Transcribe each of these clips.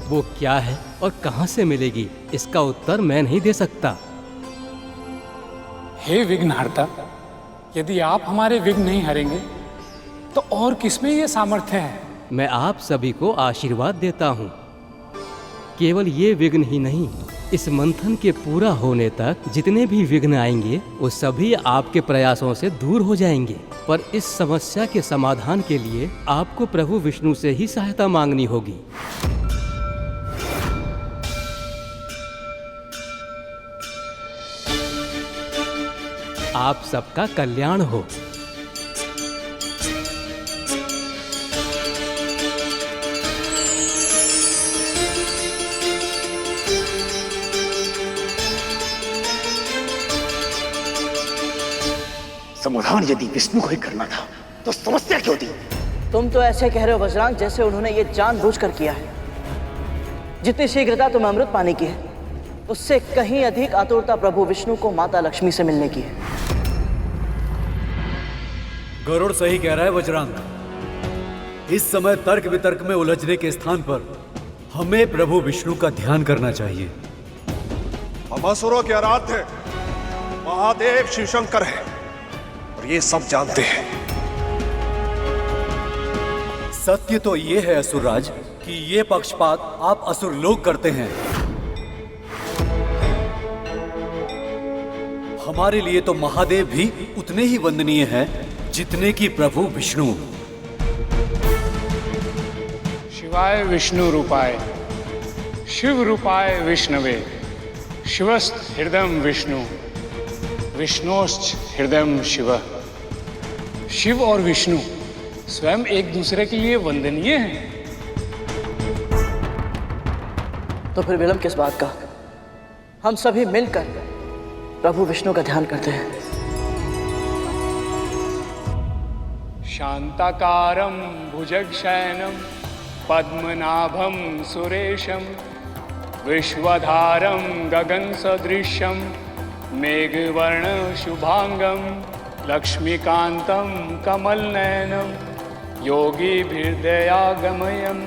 वो क्या है और कहाँ से मिलेगी, इसका उत्तर मैं नहीं दे सकता। हे विघ्नहर्ता, यदि आप हमारे विघ्न नहीं हरेंगे तो और किसमें ये सामर्थ्य है? मैं आप सभी को आशीर्वाद देता हूँ। केवल ये विघ्न ही नहीं, इस मंथन के पूरा होने तक जितने भी विघ्न आएंगे वो सभी आपके प्रयासों से दूर हो जाएंगे। पर इस समस्या के समाधान के लिए आपको प्रभु विष्णु से ही सहायता मांगनी होगी। आप सबका कल्याण हो। समाधान यदि विष्णु को ही करना था तो समस्या क्यों दी? तुम तो ऐसे कह रहे हो बजरंग जैसे उन्होंने ये जानबूझकर किया है। जितनी शीघ्रता तुम अमृत पाने की है उससे कहीं अधिक आतुरता प्रभु विष्णु को माता लक्ष्मी से मिलने की है। गरुड़ सही कह रहा है बजरंग। इस समय तर्क वितर्क में उलझने के स्थान पर हमें प्रभु विष्णु का ध्यान करना चाहिए। हम असुरों के आराध्य महादेव शिवशंकर हैं और ये सब जानते हैं। सत्य तो ये है असुरराज कि ये पक्षपात आप असुर लोग करते हैं। हमारे लिए तो महादेव भी उतने ही वंदनीय हैं जितने कि प्रभु विष्णु। शिवाय विष्णु रूपाय शिव रूपाय विष्णवे शिवस्त हृदयम विष्णु विष्णोश्च हृदयम शिव। शिव और विष्णु स्वयं एक दूसरे के लिए वंदनीय हैं। तो फिर विलंब किस बात का? हम सभी मिलकर प्रभु विष्णु का ध्यान करते हैं। शांताकारं भुजगशयनं पद्मनाभं सुरेशं विश्वधारं गगनसदृशं मेघवर्ण शुभांगं लक्ष्मीकान्तं कमलनयनं योगिभिर्दयागमयं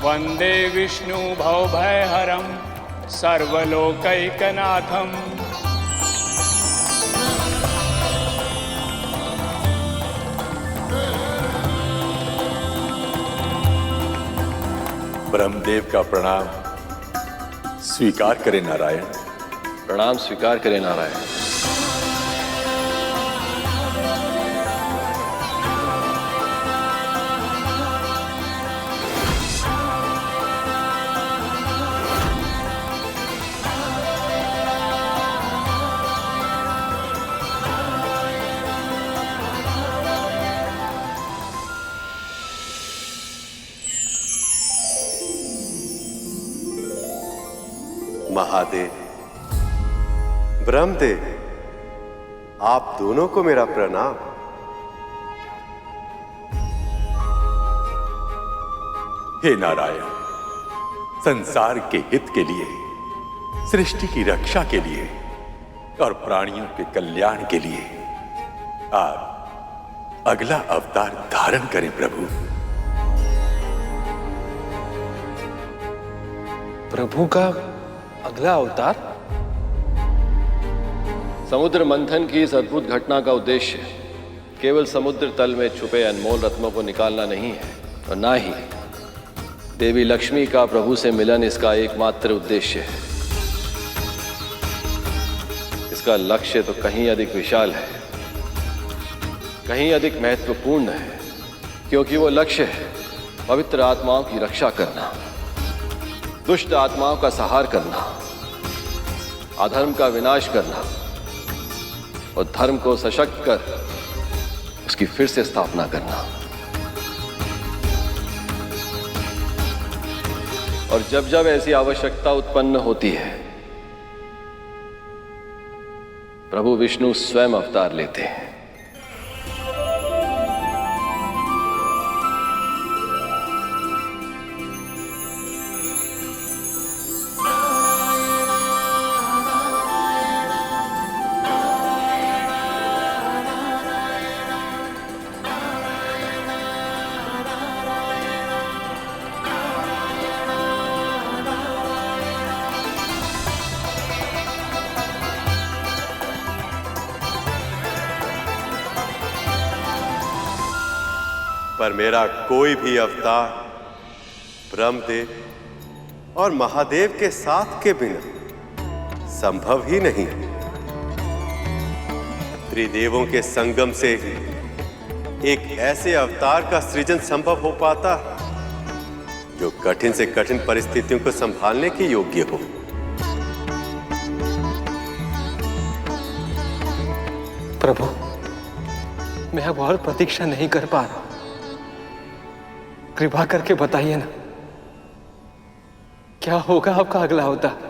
वन्दे विष्णु भवभयहरं सर्वलोकैकनाथम्। ब्रह्मदेव का प्रणाम स्वीकार करें नारायण। प्रणाम स्वीकार करें नारायण। महादेव, ब्रह्मदेव, आप दोनों को मेरा प्रणाम। हे नारायण, संसार के हित के लिए, सृष्टि की रक्षा के लिए और प्राणियों के कल्याण के लिए आप अगला अवतार धारण करें प्रभु। प्रभु का अगला अवतार? समुद्र मंथन की इस अद्भुत घटना का उद्देश्य केवल समुद्र तल में छुपे अनमोल रत्नों को निकालना नहीं है और ना ही देवी लक्ष्मी का प्रभु से मिलन इसका एकमात्र उद्देश्य है। इसका लक्ष्य तो कहीं अधिक विशाल है, कहीं अधिक महत्वपूर्ण है, क्योंकि वो लक्ष्य है पवित्र आत्माओं की रक्षा करना, दुष्ट आत्माओं का संहार करना, अधर्म का विनाश करना और धर्म को सशक्त कर उसकी फिर से स्थापना करना। और जब जब ऐसी आवश्यकता उत्पन्न होती है प्रभु विष्णु स्वयं अवतार लेते हैं। पर मेरा कोई भी अवतार ब्रह्मदेव और महादेव के साथ के बिना संभव ही नहीं। त्रिदेवों के संगम से ही एक ऐसे अवतार का सृजन संभव हो पाता है जो कठिन से कठिन परिस्थितियों को संभालने के योग्य हो। प्रभु, मैं अब और प्रतीक्षा नहीं कर पा रहा। कृपा करके बताइए ना, क्या होगा आपका अगला अवतार?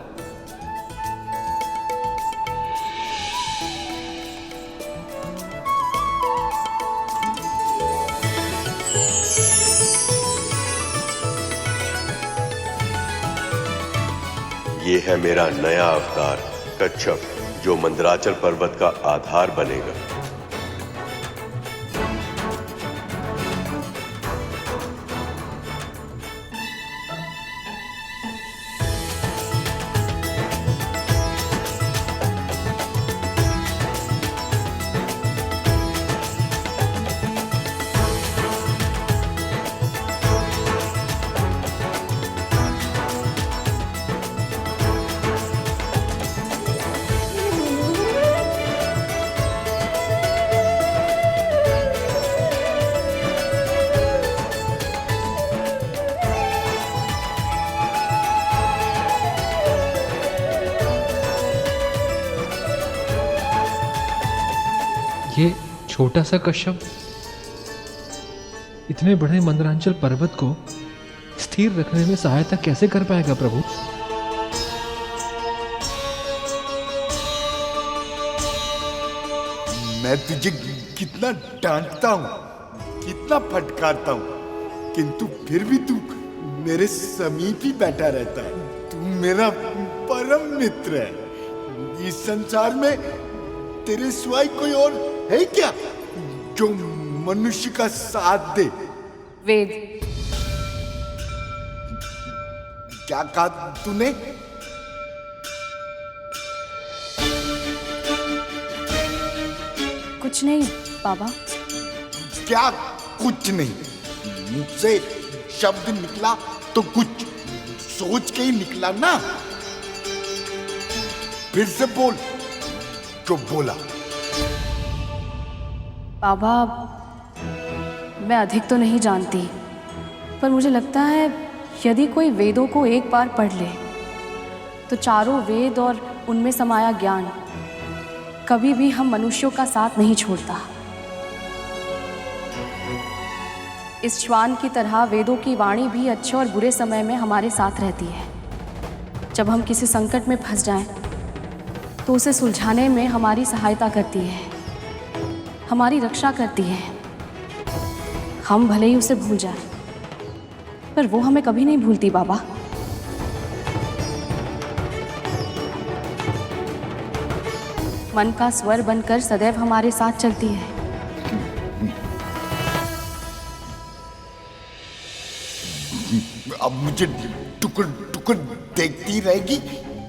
ये है मेरा नया अवतार कच्छप, जो मंदराचल पर्वत का आधार बनेगा। ये छोटा सा कश्यप इतने बड़े मंदरांचल पर्वत को स्थिर रखने में सहायता कैसे कर पाएगा प्रभु? मैं तुझे कितना डांटता हूँ, कितना फटकारता हूँ, किंतु फिर भी तू मेरे समीप ही बैठा रहता है। तू मेरा परम मित्र है। इस संसार में तेरे सिवाय कोई और है क्या जो मनुष्य का साथ दे? वेद। क्या कहा तूने? कुछ नहीं बाबा। क्या कुछ नहीं? मुझसे शब्द निकला तो कुछ सोच के ही निकला ना। फिर से बोल जो बोला। बाबा, मैं अधिक तो नहीं जानती, पर मुझे लगता है यदि कोई वेदों को एक बार पढ़ ले तो चारों वेद और उनमें समाया ज्ञान कभी भी हम मनुष्यों का साथ नहीं छोड़ता। इस श्वान की तरह वेदों की वाणी भी अच्छे और बुरे समय में हमारे साथ रहती है। जब हम किसी संकट में फंस जाएं, तो उसे सुलझाने में हमारी सहायता करती है, हमारी रक्षा करती है। हम भले ही उसे भूल जाएं, पर वो हमें कभी नहीं भूलती बाबा। मन का स्वर बनकर सदैव हमारे साथ चलती है। अब मुझे टुकड़ टुकड़ देखती रहेगी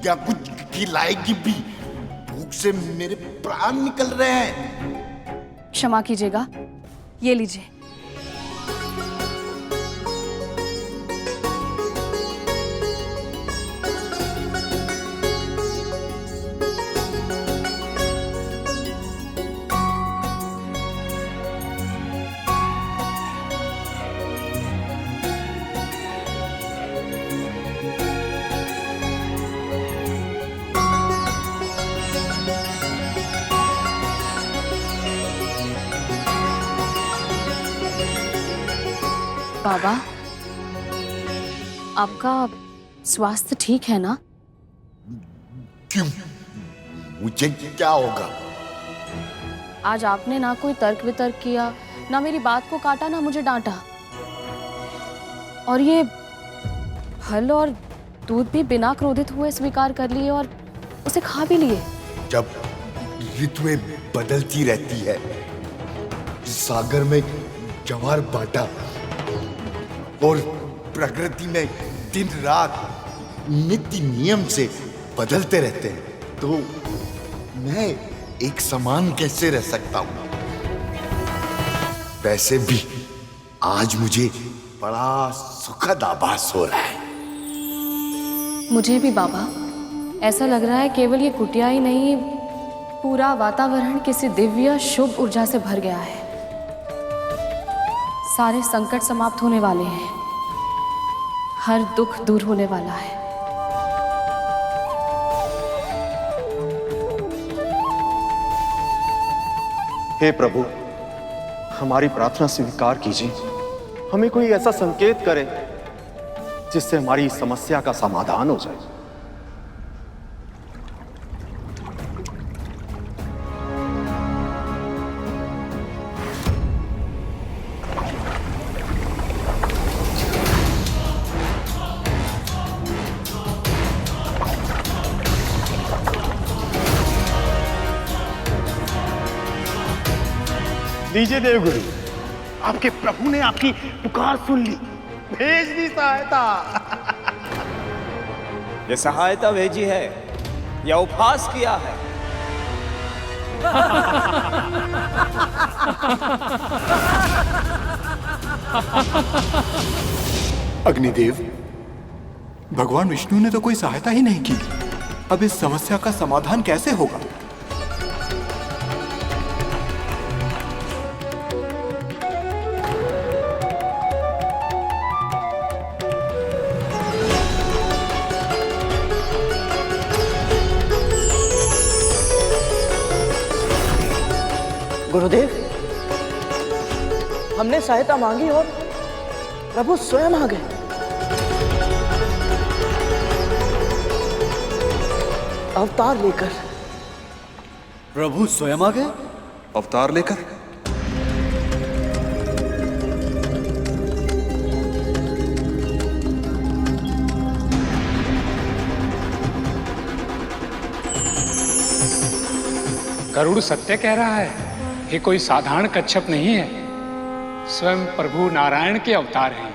या कुछ खिलाएगी भी? भूख से मेरे प्राण निकल रहे हैं। क्षमा कीजिएगा, ये लीजिए। बाबा, आपका स्वास्थ्य ठीक है ना? क्यों? मुझे क्या होगा? आज आपने ना कोई तर्क वितर्क किया, ना मेरी बात को काटा, ना मुझे डांटा, और ये फल और दूध भी बिना क्रोधित हुए स्वीकार कर लिए और उसे खा भी लिए। जब ऋतुएं बदलती रहती है, सागर में जवार बाटा और प्रकृति में दिन रात नित्य नियम से बदलते रहते हैं, तो मैं एक समान कैसे रह सकता हूं? वैसे भी आज मुझे बड़ा सुखद आभास हो रहा है। मुझे भी बाबा ऐसा लग रहा है केवल ये कुटिया ही नहीं, पूरा वातावरण किसी दिव्य शुभ ऊर्जा से भर गया है। सारे संकट समाप्त होने वाले हैं, हर दुख दूर होने वाला है। हे प्रभु, हमारी प्रार्थना स्वीकार कीजिए। हमें कोई ऐसा संकेत करें जिससे हमारी इस समस्या का समाधान हो जाए। लीजिए देवगुरु, आपके प्रभु ने आपकी पुकार सुन ली, भेज दी सहायता। ये सहायता भेजी है या उपहास किया है? अग्निदेव, भगवान विष्णु ने तो कोई सहायता ही नहीं की। अब इस समस्या का समाधान कैसे होगा? गुरुदेव, हमने सहायता मांगी और प्रभु स्वयं आ गए। अवतार लेकर। प्रभु स्वयं आ गए? अवतार लेकर? गरुड़ सत्य कह रहा है, ये कोई साधारण कच्छप नहीं है, स्वयं प्रभु नारायण के अवतार हैं।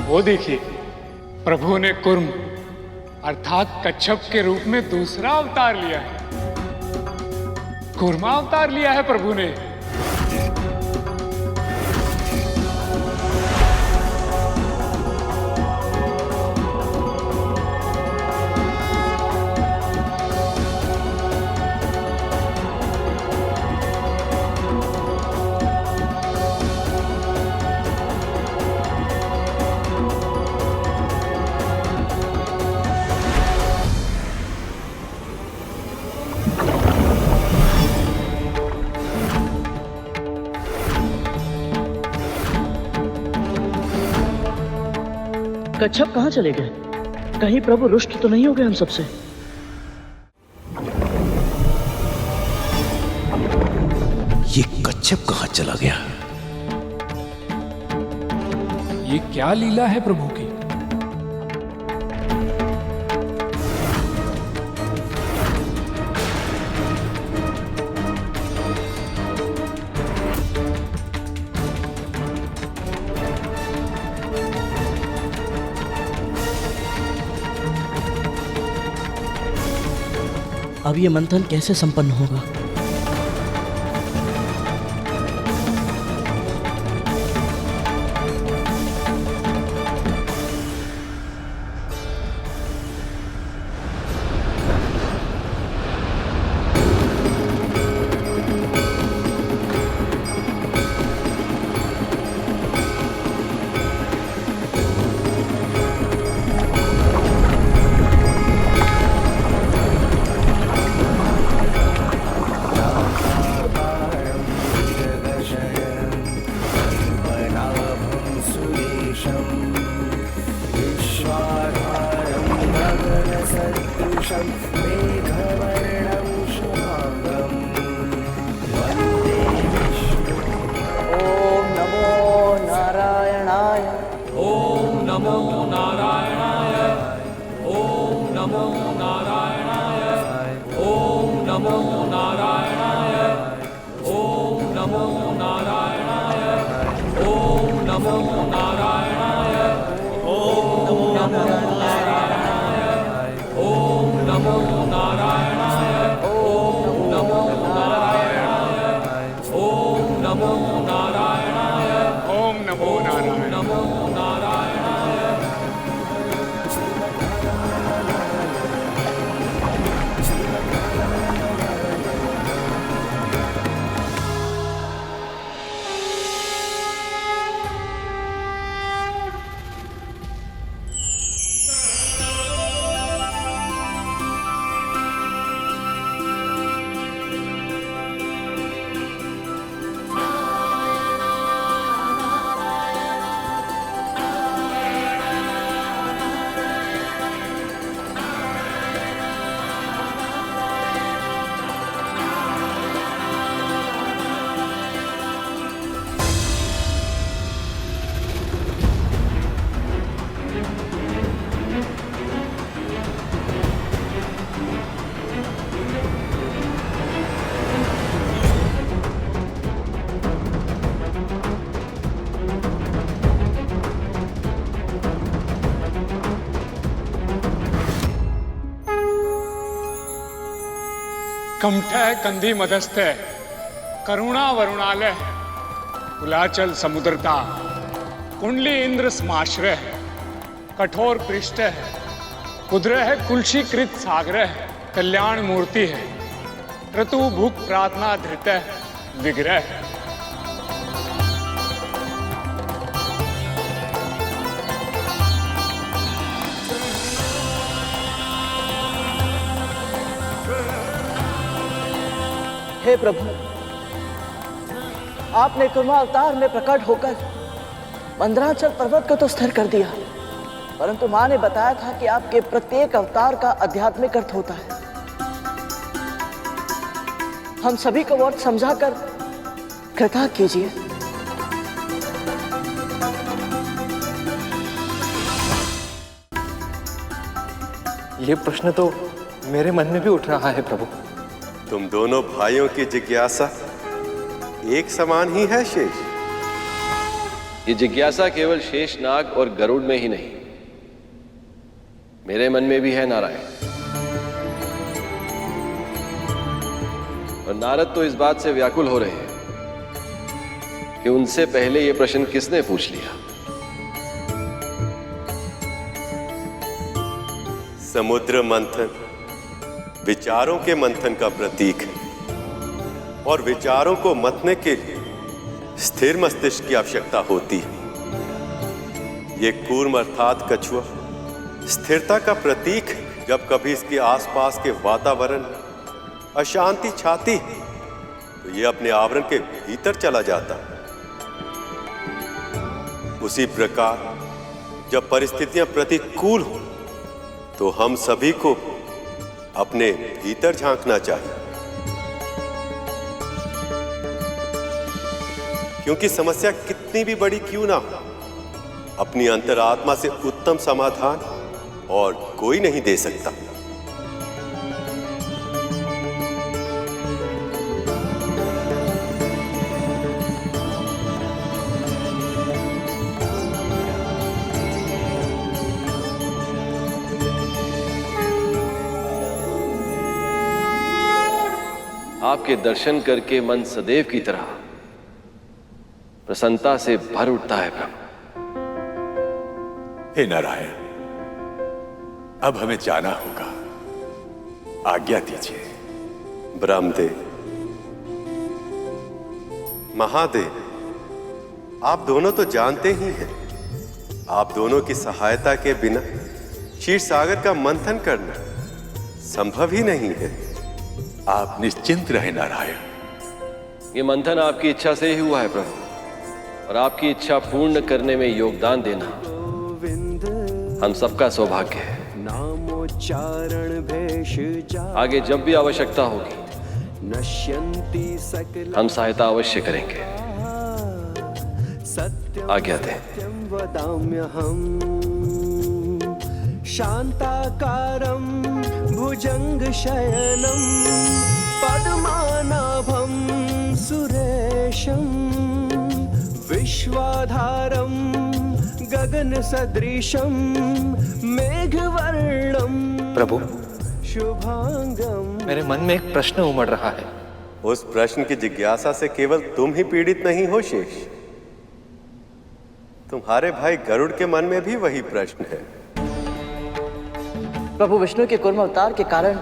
वो देखिए, प्रभु ने कुर्म अर्थात कच्छप के रूप में दूसरा अवतार लिया है। कूर्मा अवतार लिया है प्रभु ने। कच्छप कहाँ चले गए? कहीं प्रभु रुष्ट तो नहीं हो गए हम सबसे? ये कच्छप कहाँ चला गया? ये क्या लीला है प्रभु की? अब ये मंथन कैसे संपन्न होगा? कमठः कंधी मदस्ते करुणा वरुणालय कुलाचल समुद्रता कुंडली इंद्र समाश्रय कठोर पृष्ठ कुद्रह कुलशीकृत सागर कल्याण मूर्ति है ऋतु भुक प्रार्थना धृत विग्रह। हे प्रभु, आपने कुर्मा अवतार में प्रकट होकर मंदराचल पर्वत को तो स्थिर कर दिया, परंतु मां ने बताया था कि आपके प्रत्येक अवतार का आध्यात्मिक अर्थ होता है। हम सभी को अर्थ समझाकर कृपा कीजिए। ये प्रश्न तो मेरे मन में भी उठ रहा है प्रभु। तुम दोनों भाइयों की जिज्ञासा एक समान ही है शेष। ये जिज्ञासा केवल शेषनाग और गरुड़ में ही नहीं, मेरे मन में भी है नारायण। और नारद तो इस बात से व्याकुल हो रहे हैं कि उनसे पहले ये प्रश्न किसने पूछ लिया। समुद्र मंथन विचारों के मंथन का प्रतीक है और विचारों को मतने के लिए स्थिर मस्तिष्क की आवश्यकता होती है। ये कूर्म अर्थात कछुआ स्थिरता का प्रतीक है। जब कभी इसके आसपास के वातावरण अशांति छाती तो ये अपने आवरण के भीतर चला जाता है। उसी प्रकार जब परिस्थितियां प्रतिकूल हो तो हम सभी को अपने भीतर झांकना चाहिए, क्योंकि समस्या कितनी भी बड़ी क्यों ना हो, अपनी अंतरात्मा से उत्तम समाधान और कोई नहीं दे सकता। आपके दर्शन करके मन सदैव की तरह प्रसन्नता से भर उठता है प्रभु। हे नारायण, अब हमें जाना होगा, आज्ञा दीजिए। ब्रह्मदेव, महादेव, आप दोनों तो जानते ही हैं, आप दोनों की सहायता के बिना क्षीर सागर का मंथन करना संभव ही नहीं है। आप निश्चिंत रहे नारायण। ये मंथन आपकी इच्छा से ही हुआ है प्रभु, और आपकी इच्छा पूर्ण करने में योगदान देना हम सबका सौभाग्य है। आगे जब भी आवश्यकता होगी हम सहायता अवश्य करेंगे। आज्ञा दें। शांताकारं भुजंगशयनं पद्मनाभं सुरेशं विश्व विश्वाधारं गगन सदृशं मेघवर्णं प्रभु, शुभांगम। मेरे मन में एक प्रश्न उमड़ रहा है। उस प्रश्न की जिज्ञासा से केवल तुम ही पीड़ित नहीं हो शेष, तुम्हारे भाई गरुड़ के मन में भी वही प्रश्न है। प्रभु विष्णु के कूर्म अवतार के कारण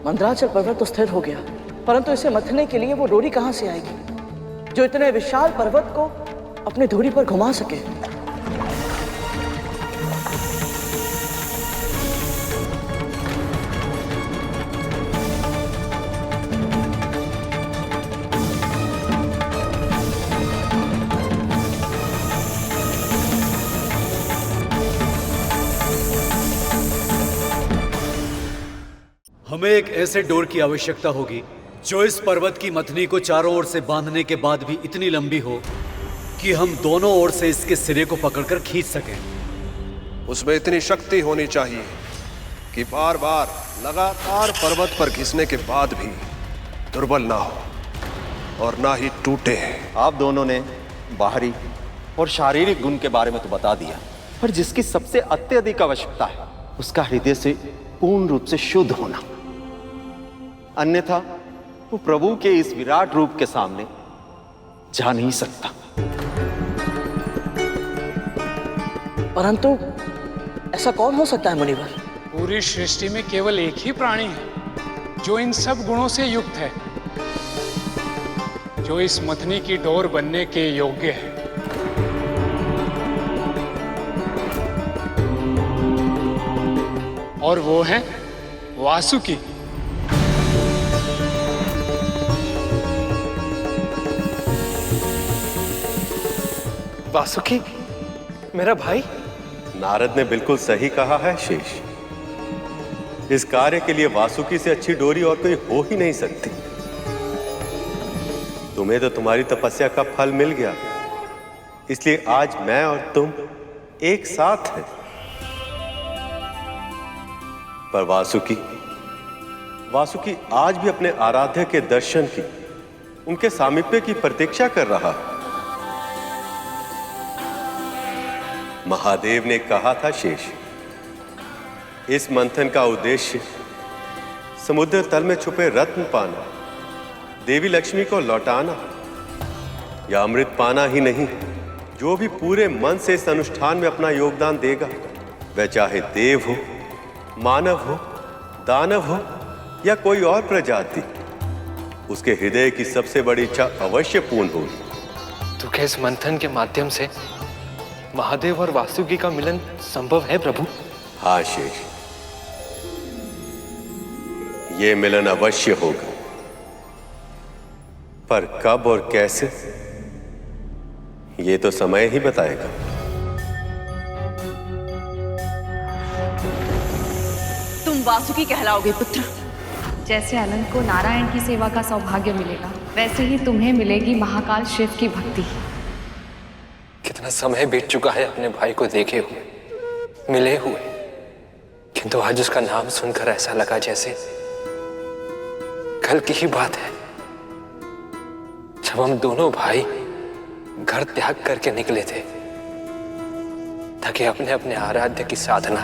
मंदराचल पर्वत तो स्थिर हो गया, परंतु इसे मथने के लिए वो डोरी कहां से आएगी जो इतने विशाल पर्वत को अपनी धुरी पर घुमा सके। हमें एक ऐसे डोर की आवश्यकता होगी जो इस पर्वत की मथनी को चारों ओर से बांधने के बाद भी इतनी लंबी हो कि हम दोनों ओर से इसके सिरे को पकड़कर खींच सकें। उसमें इतनी शक्ति होनी चाहिए कि बार बार लगातार पर्वत पर घिसने के बाद भी दुर्बल ना हो और ना ही टूटे। आप दोनों ने बाहरी और शारीरिक गुण के बारे में तो बता दिया, पर जिसकी सबसे अत्यधिक आवश्यकता है उसका हृदय से पूर्ण रूप से शुद्ध होना, अन्यथा वो प्रभु के इस विराट रूप के सामने जा नहीं सकता। परंतु ऐसा कौन हो सकता है मुनिवर? पूरी सृष्टि में केवल एक ही प्राणी है जो इन सब गुणों से युक्त है, जो इस मथनी की डोर बनने के योग्य है। और वो है वासुकी। वासुकी, मेरा भाई? नारद ने बिल्कुल सही कहा है शेष। इस कार्य के लिए वासुकी से अच्छी डोरी और कोई हो ही नहीं सकती। तुम्हें तो तुम्हारी तपस्या का फल मिल गया, इसलिए आज मैं और तुम एक साथ हैं। पर वासुकी आज भी अपने आराध्य के दर्शन की, उनके सामीप्य की प्रतीक्षा कर रहा है। महादेव ने कहा था शेष, इस मंथन का उद्देश्य समुद्र तल में छुपे रत्न पाना, देवी लक्ष्मी को लौटाना या अमृत पाना ही नहीं, जो भी पूरे मन से इस अनुष्ठान में अपना योगदान देगा, वह चाहे देव हो, मानव हो, दानव हो या कोई और प्रजाति, उसके हृदय की सबसे बड़ी इच्छा अवश्य पूर्ण होगी। तो क्या इस मंथन के माध्यम से महादेव और वासुकी का मिलन संभव है प्रभु? हाँ शेष, ये मिलन अवश्य होगा, पर कब और कैसे ये तो समय ही बताएगा। तुम वासुकी कहलाओगे पुत्र। जैसे अनंत को नारायण की सेवा का सौभाग्य मिलेगा, वैसे ही तुम्हें मिलेगी महाकाल शिव की भक्ति। कितना समय बीत चुका है अपने भाई को देखे हुए, मिले हुए, किंतु आज उसका नाम सुनकर ऐसा लगा जैसे कल की ही बात है, जब हम दोनों भाई घर त्याग करके निकले थे ताकि अपने अपने आराध्य की साधना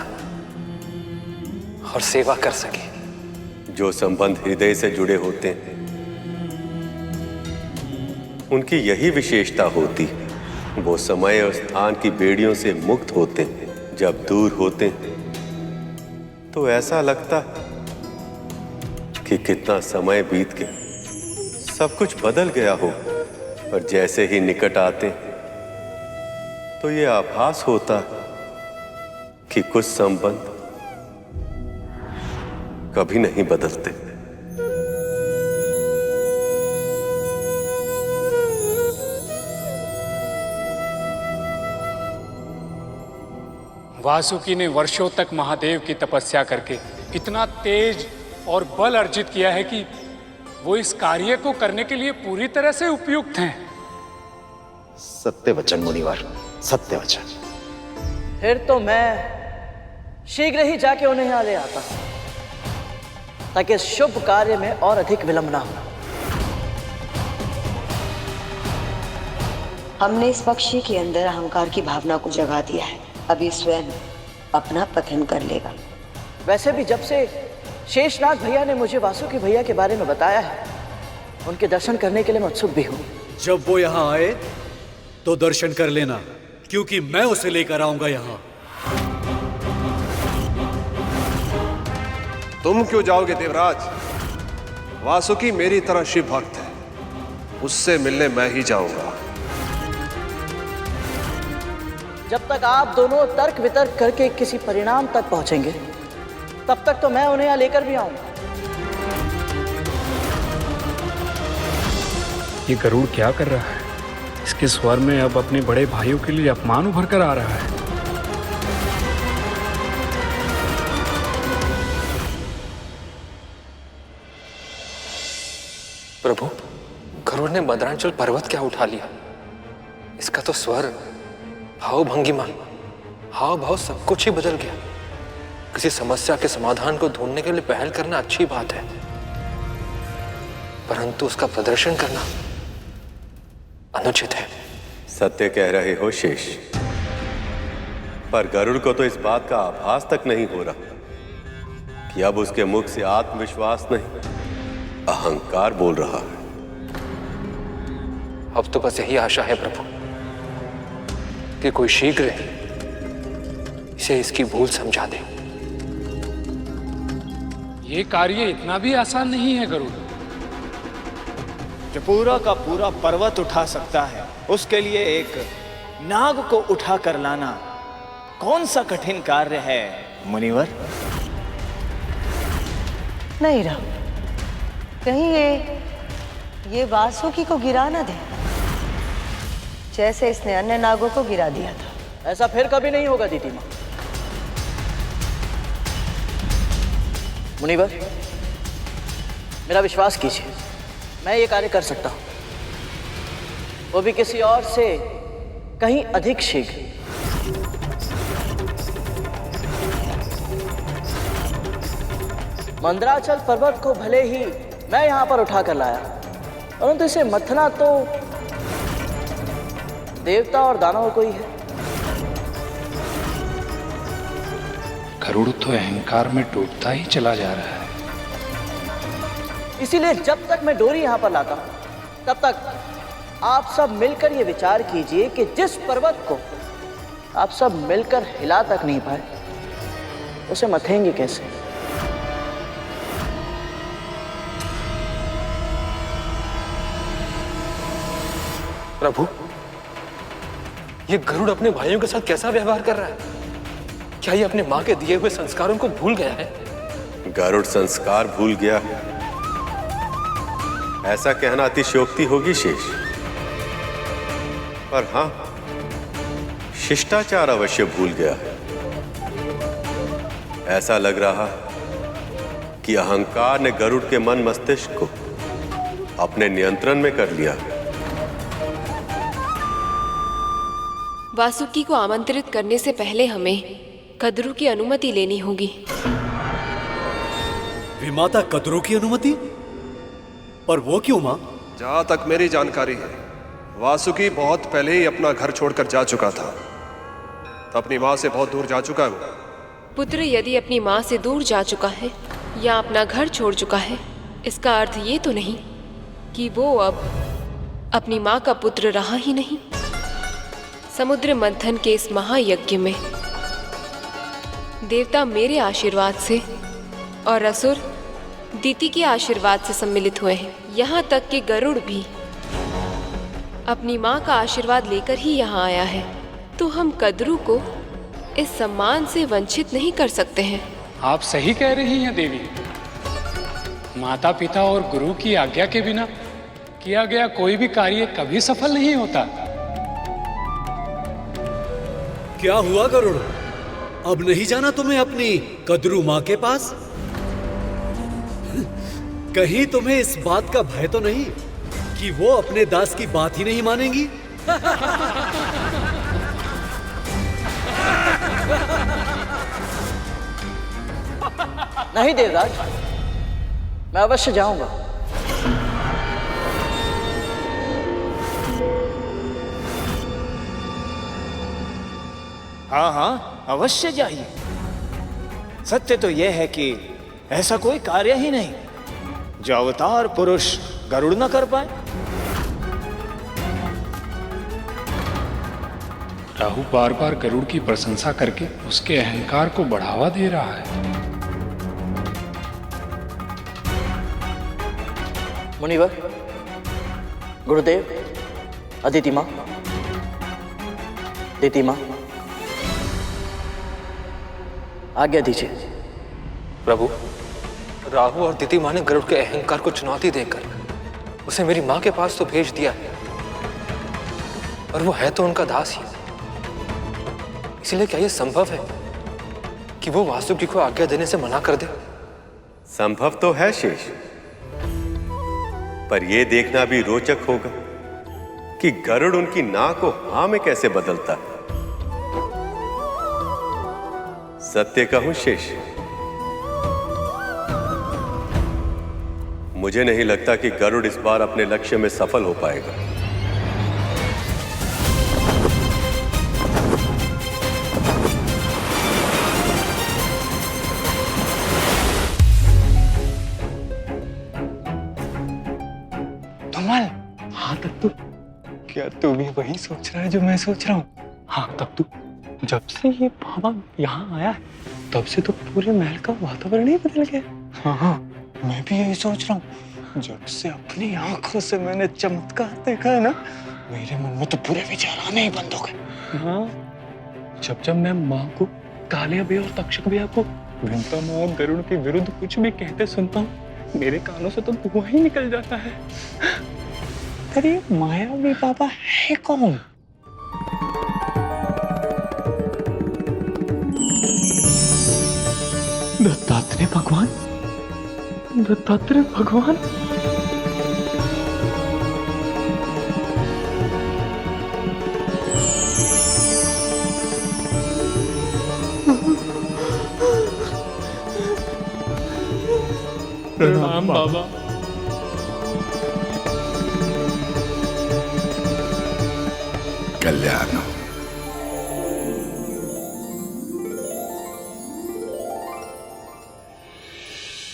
और सेवा कर सके। जो संबंध हृदय से जुड़े होते हैं, उनकी यही विशेषता होती है, वो समय और स्थान की बेड़ियों से मुक्त होते हैं। जब दूर होते हैं तो ऐसा लगता कि कितना समय बीत गया, सब कुछ बदल गया हो, और जैसे ही निकट आते तो ये आभास होता कि कुछ संबंध कभी नहीं बदलते। वासुकी ने वर्षों तक महादेव की तपस्या करके इतना तेज और बल अर्जित किया है कि वो इस कार्य को करने के लिए पूरी तरह से उपयुक्त हैं। सत्य वचन मुनिवर, सत्य वचन। फिर तो मैं शीघ्र ही जाके उन्हें यहाँ ले आता हूं, ताकि इस शुभ कार्य में और अधिक विलंब ना हो। हमने इस पक्षी के अंदर अहंकार की भावना को जगा दिया है। अभी स्वयं अपना पतन कर लेगा। वैसे भी जब से शेषनाग भैया ने मुझे वासुकी भैया के बारे में बताया है, उनके दर्शन करने के लिए मैं उत्सुक भी हूँ। जब वो यहाँ आए तो दर्शन कर लेना, क्योंकि मैं उसे लेकर आऊंगा यहाँ। तुम क्यों जाओगे देवराज? वासुकी मेरी तरह शिव भक्त है, उससे मिलने मैं ही जाऊंगा। जब तक आप दोनों तर्क वितर्क करके किसी परिणाम तक पहुंचेंगे, तब तक तो मैं उन्हें यहाँ लेकर भी आऊंगा। ये गरुड़ क्या कर रहा है? इसके स्वर में अब अपने बड़े भाइयों के लिए अपमान उभर कर आ रहा है। प्रभु, गरुड़ ने मद्रांचल पर्वत क्या उठा लिया? इसका तो स्वर, भाव भंगिमा, हाव भाव सब कुछ ही बदल गया। किसी समस्या के समाधान को ढूंढने के लिए पहल करना अच्छी बात है, परंतु उसका प्रदर्शन करना अनुचित है। सत्य कह रहे हो शेष, पर गरुड़ को तो इस बात का आभास तक नहीं हो रहा कि अब उसके मुख से आत्मविश्वास नहीं, अहंकार बोल रहा है। अब तो बस यही आशा है प्रभु कि कोई शीघ्र इसे इसकी भूल समझा दे। ये कार्य इतना भी आसान नहीं है गरुड़। जो पूरा का पूरा पर्वत उठा सकता है, उसके लिए एक नाग को उठा कर लाना कौन सा कठिन कार्य है मुनिवर? नहीं राम, कहीं ये वासुकी को गिरा ना दे, जैसे इसने अन्य नागों को गिरा दिया था। ऐसा फिर कभी नहीं होगा दीदी माँ। मुनिवर, मेरा विश्वास कीजिए, मैं ये कार्य कर सकता हूं, वो भी किसी और से कहीं अधिक शीघ्र। मंदराचल पर्वत को भले ही मैं यहां पर उठा कर लाया, परंतु इसे मथना तो देवता और दानवों को ही है। गरुड़ तो अहंकार में डूबता ही चला जा रहा है। इसीलिए जब तक मैं डोरी यहां पर लाता हूं, तब तक आप सब मिलकर ये विचार कीजिए कि जिस पर्वत को आप सब मिलकर हिला तक नहीं पाए, उसे मथेंगे कैसे? प्रभु, ये गरुड़ अपने भाइयों के साथ कैसा व्यवहार कर रहा है? क्या ये अपने मां के दिए हुए संस्कारों को भूल गया है? गरुड़ संस्कार भूल गया, ऐसा कहना अतिशयोक्ति होगी शेष, पर हां, शिष्टाचार अवश्य भूल गया है। ऐसा लग रहा कि अहंकार ने गरुड़ के मन मस्तिष्क को अपने नियंत्रण में कर लिया। वासुकी को आमंत्रित करने से पहले हमें कद्रू की अनुमति लेनी होगी। विमाता कद्रू की अनुमति? पर वो क्यों मां? जहां तक मेरी जानकारी है, वासुकी बहुत पहले ही अपना घर छोड़कर जा चुका था। तो अपनी मां से बहुत दूर जा चुका है वो। पुत्र यदि अपनी माँ से दूर जा चुका है या अपना घर छोड़ चुका है, इसका अर्थ ये तो नहीं कि वो अब अपनी माँ का पुत्र रहा ही नहीं। समुद्र मंथन के इस महायज्ञ में देवता मेरे आशीर्वाद से और असुर दीति के आशीर्वाद से सम्मिलित हुए हैं। यहाँ तक कि गरुड़ भी अपनी माँ का आशीर्वाद लेकर ही यहाँ आया है, तो हम कद्रू को इस सम्मान से वंचित नहीं कर सकते हैं। आप सही कह रही हैं देवी। माता पिता और गुरु की आज्ञा के बिना किया गया कोई भी कार्य कभी सफल नहीं होता। क्या हुआ गरुड़? अब नहीं जाना तुम्हें अपनी कद्रू माँ के पास? कहीं तुम्हें इस बात का भय तो नहीं कि वो अपने दास की बात ही नहीं मानेंगी? नहीं देवराज, मैं अवश्य जाऊंगा। हाँ हाँ, अवश्य जाइए। सत्य तो यह है कि ऐसा कोई कार्य ही नहीं जो अवतार पुरुष गरुड़ न कर पाए। राहु बार बार गरुड़ की प्रशंसा करके उसके अहंकार को बढ़ावा दे रहा है। मुनिवर, गुरुदेव, अदिति माँ, दिति माँ, आज्ञा दीजिए। प्रभु, राहु और दिति माँ ने गरुड़ के अहंकार को चुनौती देकर उसे मेरी माँ के पास तो भेज दिया है, और वो है तो उनका दास ही। इसलिए क्या यह संभव है कि वो वासुकी को आज्ञा देने से मना कर दे? संभव तो है शेष, पर यह देखना भी रोचक होगा कि गरुड़ उनकी ना को हां में कैसे बदलता है। सत्य कहूं शेष, मुझे नहीं लगता कि गरुड़ इस बार अपने लक्ष्य में सफल हो पाएगा। धमाल, हाँ तब तो क्या तू भी वही सोच रहा है जो मैं सोच रहा हूँ? हाँ तब तो जब से ये बाबा यहाँ आया है तब से तो पूरे महल का वातावरण ही बदल गया। हाँ हाँ, मैं भी यही सोच रहा हूँ। जब से अपनी आंखों से मैंने चमत्कार देखा है ना, मेरे मन में तो पूरे विचार आने ही बंद हो गए। हाँ, जब मैं माँ को, कालिया भैया और तक्षक भैया को विंता माँ और गरुड़ के विरुद्ध कुछ भी कहते सुनता हूँ, मेरे कानों से तो धुआं ही निकल जाता है। अरे मायावी बाबा है कौन? दत्तात्रेय भगवान, दत्तात्रेय भगवान। प्रणाम बाबा। कल्याण।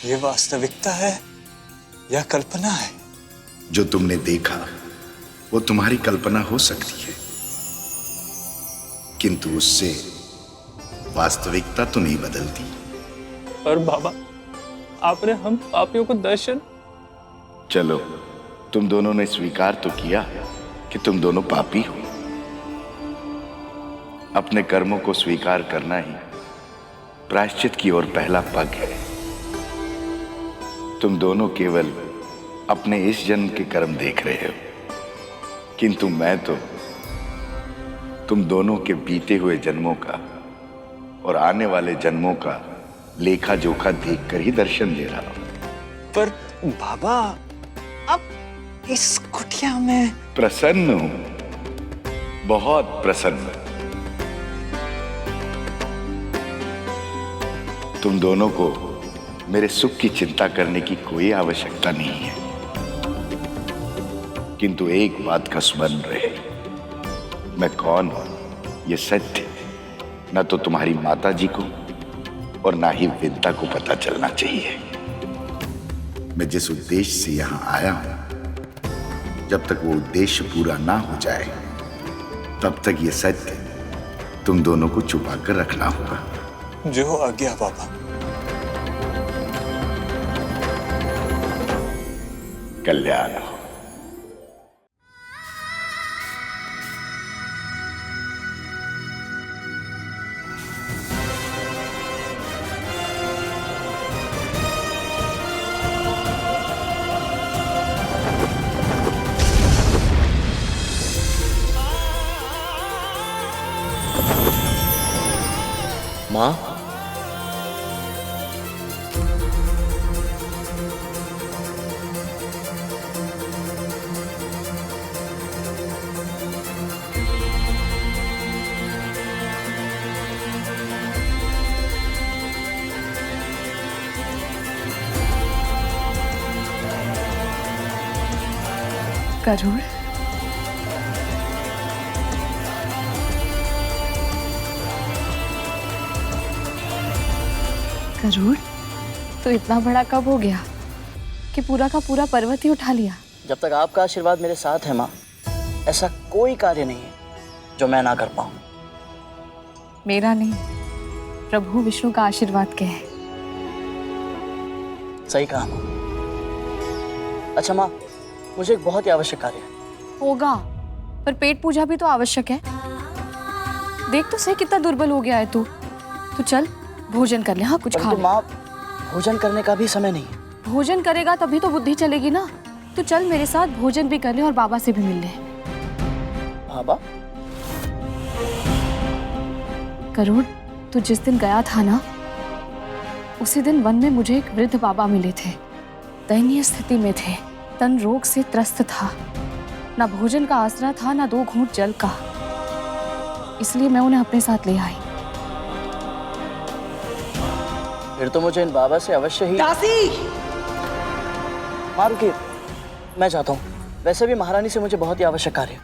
ये वास्तविकता है या कल्पना है? जो तुमने देखा वो तुम्हारी कल्पना हो सकती है, किंतु उससे वास्तविकता तो नहीं बदलती। पर बाबा, आपने हम पापियों को दर्शन। चलो, तुम दोनों ने स्वीकार तो किया कि तुम दोनों पापी हो। अपने कर्मों को स्वीकार करना ही प्रायश्चित की ओर पहला पग है। तुम दोनों केवल अपने इस जन्म के कर्म देख रहे हो, किंतु मैं तो तुम दोनों के बीते हुए जन्मों का और आने वाले जन्मों का लेखा जोखा देखकर ही दर्शन दे रहा हूं। पर बाबा, अब इस कुटिया में प्रसन्न हूं, बहुत प्रसन्न। तुम दोनों को मेरे सुख की चिंता करने की कोई आवश्यकता नहीं है, किंतु एक बात का स्मरण रहे, मैं कौन हूं ये सत्य न तो तुम्हारी माता जी को और ना ही विंता को पता चलना चाहिए। मैं जिस उद्देश्य से यहां आया हूं, जब तक वो उद्देश्य पूरा ना हो जाए तब तक ये सत्य तुम दोनों को छुपा कर रखना होगा। जो आज्ञा बाबा। कल्याण हो। माँ, गरुड़, गरुड़, तो इतना बड़ा कब हो गया कि पूरा का पूरा पर्वत ही उठा लिया? जब तक आपका आशीर्वाद मेरे साथ है माँ, ऐसा कोई कार्य नहीं है जो मैं ना कर पाऊं। मेरा नहीं, प्रभु विष्णु का आशीर्वाद के है। सही कहा माँ। अच्छा माँ, मुझे एक बहुत ही आवश्यक कार्य है। होगा, पर पेट पूजा भी तो आवश्यक है। देख तो सही कितना दुर्बल हो गया है तू। तू चल भोजन कर ले। हाँ, कुछ खा ले। माँ, भोजन करने का भी समय नहीं है। भोजन करेगा तभी तो बुद्धि चलेगी ना। तू चल मेरे साथ, भोजन भी कर ले और बाबा से भी मिल ले। बाबा? गरुड़, तू जिस दिन गया था ना, उसी दिन वन में मुझे एक वृद्ध बाबा मिले थे। दयनीय स्थिति में थे, तन रोग से त्रस्त था, ना भोजन का आसरा था, ना 2 घूंट जल का। इसलिए मैं उन्हें अपने साथ ले आई। फिर तो मुझे इन बाबा से अवश्य ही। दासी! माँ रुकिए, मैं चाहता हूँ। वैसे भी महारानी से मुझे बहुत ही आवश्यक कार्य है।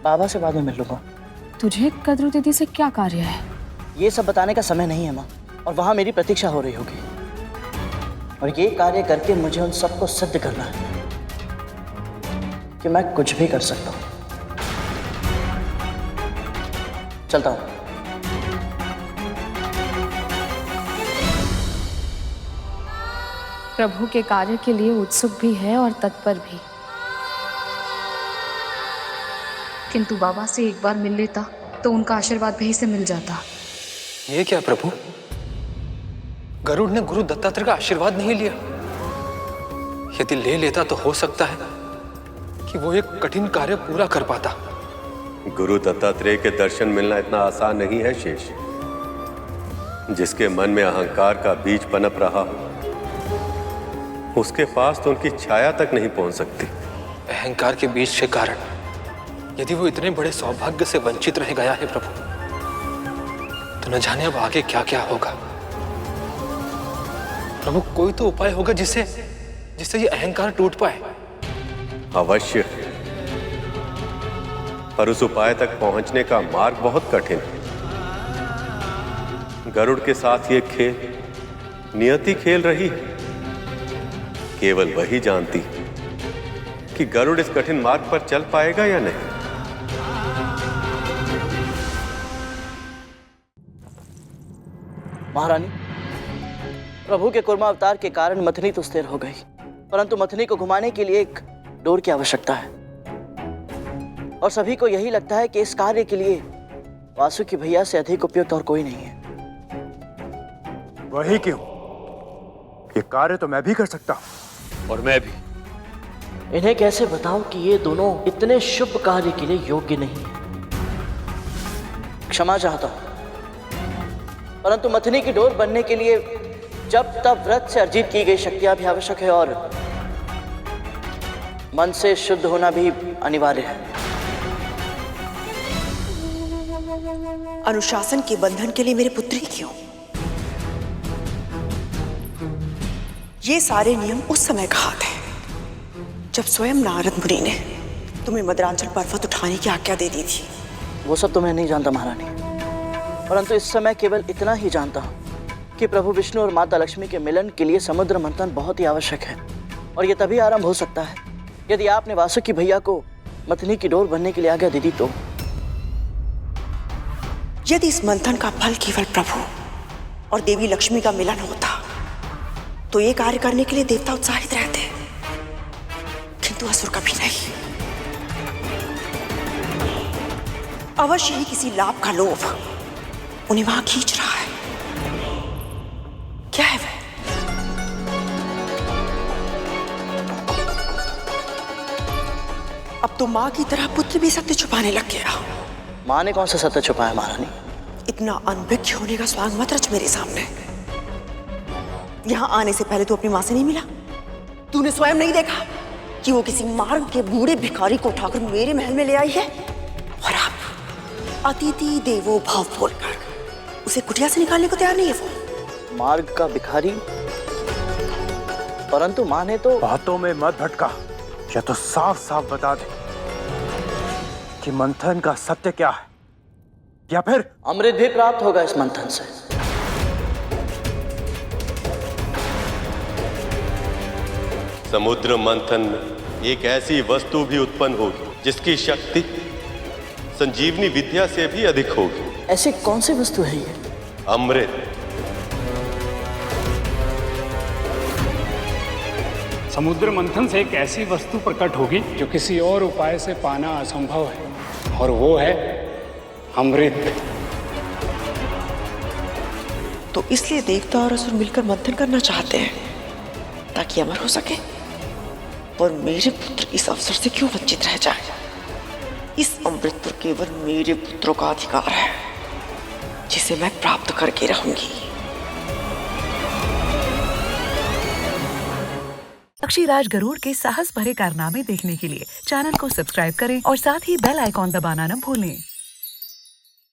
बाबा से बाद में मिल लूंगा। तुझे कद्रू दीदी से क्या कार्य है? ये सब बताने का समय नहीं है माँ, और वहाँ मेरी प्रतीक्षा हो रही होगी। और ये कार्य करके मुझे उन सबको सिद्ध करना है कि मैं कुछ भी कर सकता हूँ। चलता हूँ। प्रभु के कार्य के लिए उत्सुक भी है और तत्पर भी। किंतु बाबा से एक बार मिल लेता तो उनका आशीर्वाद भी से मिल जाता। ये क्या प्रभु, गरुड़ ने गुरु दत्तात्रेय का आशीर्वाद नहीं लिया? यदि ले लेता तो हो सकता है कि वो एक कठिन कार्य पूरा कर पाता। गुरु दत्तात्रेय के दर्शन मिलना इतना आसान नहीं है शेष। जिसके मन में अहंकार का बीज पनप रहा हो, उसके पास तो उनकी छाया तक नहीं पहुंच सकती। अहंकार के बीज के कारण यदि वो इतने बड़े सौभाग्य से वंचित रह गया है प्रभु, तो न जाने अब आगे क्या क्या होगा। प्रभु, कोई तो उपाय होगा जिससे ये अहंकार टूट पाए। अवश्य, पर उस उपाय तक पहुंचने का मार्ग बहुत कठिन है। गरुड़ के साथ ये खेल नियति खेल रही है। केवल वही जानती कि गरुड़ इस कठिन मार्ग पर चल पाएगा या नहीं। महारानी, प्रभु के कुर्मा अवतार के कारण मथनी तो स्थिर हो गई, परंतु मथनी को घुमाने के लिए एक डोर की आवश्यकता है। और सभी को यही लगता है कि इस कार्य के लिए वासुकी भैया से अधिक उपयुक्त और कोई नहीं है। वही क्यों? ये कार्य तो मैं भी कर सकता हूं। और मैं भी। इन्हें कैसे बताऊं कि ये दोनों इतने शुभ कार्य के लिए योग्य नहीं है। क्षमा चाहता हूं, परंतु मथनी की डोर बनने के लिए जब तब व्रत से अर्जित की गई शक्तियां भी आवश्यक है और मन से शुद्ध होना भी अनिवार्य है। अनुशासन के बंधन के लिए मेरे पुत्री क्यों? ये सारे नियम उस समय कहा थे जब स्वयं नारद मुनि ने तुम्हें मदरांचल पर्वत उठाने की आज्ञा दे दी थी। वो सब तो मैं नहीं जानता महारानी, परंतु इस समय केवल इतना ही जानता हूँ कि प्रभु विष्णु और माता लक्ष्मी के मिलन के लिए समुद्र मंथन बहुत ही आवश्यक है। और यह तभी आरंभ हो सकता है यदि आपने वासुकी भैया को मथनी की डोर बनने के लिए आज्ञा दे दी तो। यदि इस मंथन का फल केवल प्रभु और देवी लक्ष्मी का मिलन होता तो ये कार्य करने के लिए देवता उत्साहित रहते, किंतु असुर कभी नहीं। अवश्य ही किसी लाभ का लोभ उन्हें वहां खींच रहा है। क्या है वह? अब तो मां की तरह पुत्र भी सत्य छुपाने लग गया। मां ने कौन सा सत्य छुपाया महारानी? इतना अनभिज्ञ होने का स्वांग मत रच मेरे सामने। यहां आने से पहले तू अपनी मां से नहीं मिला? तूने स्वयं नहीं देखा कि वो किसी मार्ग के बूढ़े भिखारी को उठाकर मेरे महल में ले आई है? और आप अतिथि देवो भव बोलकर उसे कुटिया से निकालने को तैयार नहीं है वो। मार्ग का भिखारी? परंतु मां ने तो। बातों में मत भटका, या तो साफ साफ बता दे कि मंथन का सत्य क्या है, या फिर अमृत भी प्राप्त होगा इस मंथन से। समुद्र मंथन में एक ऐसी वस्तु भी उत्पन्न होगी जिसकी शक्ति संजीवनी विद्या से भी अधिक होगी। ऐसी कौन सी वस्तु है ये? अमृत। समुद्र मंथन से एक ऐसी वस्तु प्रकट होगी जो किसी और उपाय से पाना असंभव है, और वो है अमृत। तो इसलिए देवता और असुर मिलकर मंथन करना चाहते हैं ताकि अमर हो सके, और मेरे पुत्र इस अवसर से क्यों वंचित रह जाए? इस अमृत पर केवल मेरे पुत्रों का अधिकार है, जिसे मैं प्राप्त करके रहूंगी। पक्षीराज गरुड़ के साहस भरे कारनामे देखने के लिए चैनल को सब्सक्राइब करें और साथ ही बेल आइकॉन दबाना न भूलें।